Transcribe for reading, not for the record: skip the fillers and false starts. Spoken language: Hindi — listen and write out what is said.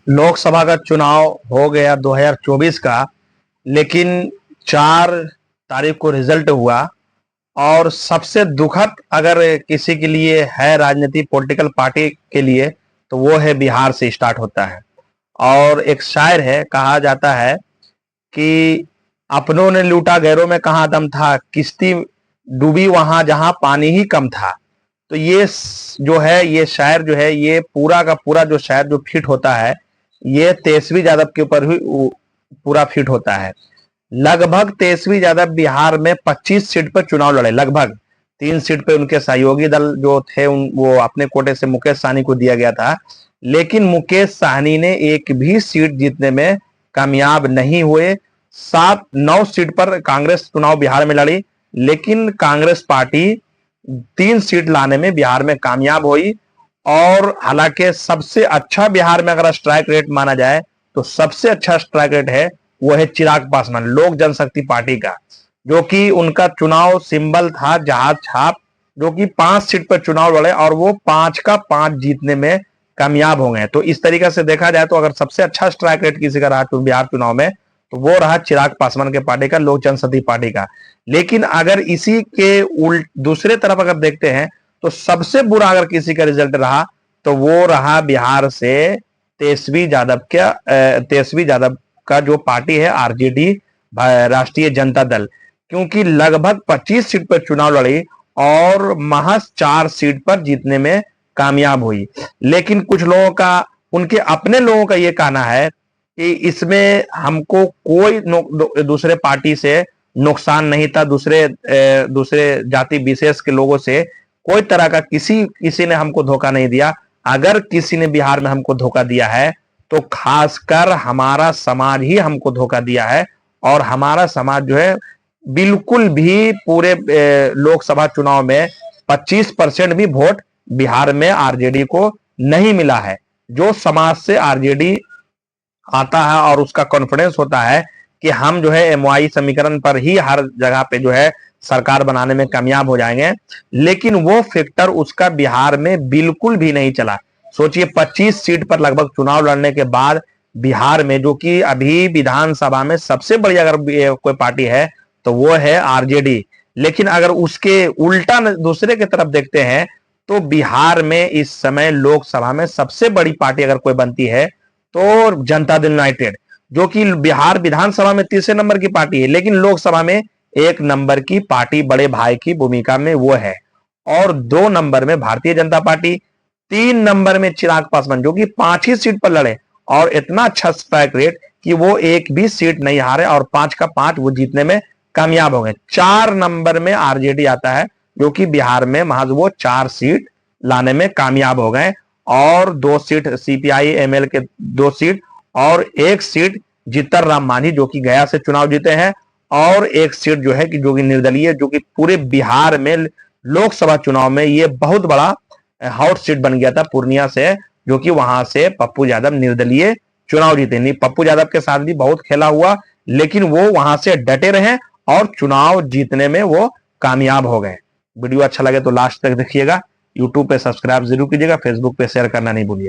लोकसभा का चुनाव हो गया 2024 का, लेकिन 4 तारीख को रिजल्ट हुआ। और सबसे दुखद अगर किसी के लिए है राजनीति पॉलिटिकल पार्टी के लिए, तो वो है बिहार से स्टार्ट होता है। और एक शायर है, कहा जाता है कि अपनों ने लूटा गैरों में कहाँ दम था, किश्ती डूबी वहां जहां पानी ही कम था। तो ये जो है, ये शायर जो है, ये पूरा का पूरा जो शायर जो फिट होता है, ये तेजस्वी यादव के ऊपर ही पूरा फिट होता है। लगभग तेजस्वी यादव बिहार में 25 सीट पर चुनाव लड़े, लगभग 3 सीट पे उनके सहयोगी दल जो थे वो अपने कोटे से मुकेश सहनी को दिया गया था। लेकिन मुकेश सहनी ने एक भी सीट जीतने में कामयाब नहीं हुए। 7-9 सीट पर कांग्रेस चुनाव बिहार में लड़ी, लेकिन कांग्रेस पार्टी 3 सीट लाने में बिहार में कामयाब हुई। और हालांकि सबसे अच्छा बिहार में अगर स्ट्राइक रेट माना जाए, तो सबसे अच्छा स्ट्राइक रेट है वो है चिराग पासवान, लोक जनशक्ति पार्टी का, जो कि उनका चुनाव सिंबल था जहाज छाप, जो कि 5 सीट पर चुनाव लड़े और वो 5 का 5 जीतने में कामयाब हो गए। तो इस तरीके से देखा जाए तो अगर सबसे अच्छा स्ट्राइक रेट किसी का रहा बिहार चुनाव में, तो वो रहा चिराग पासवान के पार्टी का, लोक जनशक्ति पार्टी का। लेकिन अगर इसी के उल्ट दूसरे तरफ अगर देखते हैं, तो सबसे बुरा अगर किसी का रिजल्ट रहा, तो वो रहा बिहार से तेजस्वी यादव का जो पार्टी है आरजेडी, राष्ट्रीय जनता दल, क्योंकि लगभग 25 सीट पर चुनाव लड़ी और महज 4 सीट पर जीतने में कामयाब हुई। लेकिन कुछ लोगों का, उनके अपने लोगों का यह कहना है कि इसमें हमको कोई दूसरे पार्टी से नुकसान नहीं था, दूसरे जाति विशेष के लोगों से कोई तरह का किसी ने हमको धोखा नहीं दिया। अगर किसी ने बिहार में हमको धोखा दिया है, तो खासकर हमारा समाज ही हमको धोखा दिया है। और हमारा समाज जो है, बिल्कुल भी पूरे लोकसभा चुनाव में 25% भी वोट बिहार में आरजेडी को नहीं मिला है। जो समाज से आरजेडी आता है और उसका कॉन्फिडेंस होता है कि हम जो है एमवाई समीकरण पर ही हर जगह पे जो है सरकार बनाने में कामयाब हो जाएंगे, लेकिन वो फैक्टर उसका बिहार में बिल्कुल भी नहीं चला। सोचिए, 25 सीट पर लगभग चुनाव लड़ने के बाद बिहार में, जो कि अभी विधानसभा में सबसे बड़ी अगर कोई पार्टी है तो वो है आरजेडी, लेकिन अगर उसके उल्टा दूसरे की तरफ देखते हैं, तो बिहार में इस समय लोकसभा में सबसे बड़ी पार्टी अगर कोई बनती है तो जनता दल यूनाइटेड, जो कि बिहार विधानसभा में तीसरे नंबर की पार्टी है, लेकिन लोकसभा में 1 नंबर की पार्टी, बड़े भाई की भूमिका में वो है। और 2 नंबर में भारतीय जनता पार्टी, 3 नंबर में चिराग पासवान, जो कि 5 ही सीट पर लड़े और इतना अच्छा स्ट्राइक रेट कि वो एक भी सीट नहीं हारे और 5 का 5 वो जीतने में कामयाब हो गए। 4 नंबर में आरजेडी आता है, जो कि बिहार में महज वो 4 सीट लाने में कामयाब हो गए। और 2 सीट सीपीआई एमएल के 2 सीट और 1 सीट जीतन राम मांझी, जो कि गया से चुनाव जीते हैं, और 1 सीट जो है कि जो कि निर्दलीय, जो कि पूरे बिहार में लोकसभा चुनाव में ये बहुत बड़ा हॉट सीट बन गया था पूर्णिया से, जो कि वहां से पप्पू यादव निर्दलीय चुनाव जीते। नहीं, पप्पू यादव के साथ भी बहुत खेला हुआ, लेकिन वो वहां से डटे रहे और चुनाव जीतने में वो कामयाब हो गए। वीडियो अच्छा लगे तो लास्ट तक देखिएगा। यूट्यूब पे सब्सक्राइब जरूर कीजिएगा, फेसबुक पे शेयर करना नहीं भूलिए।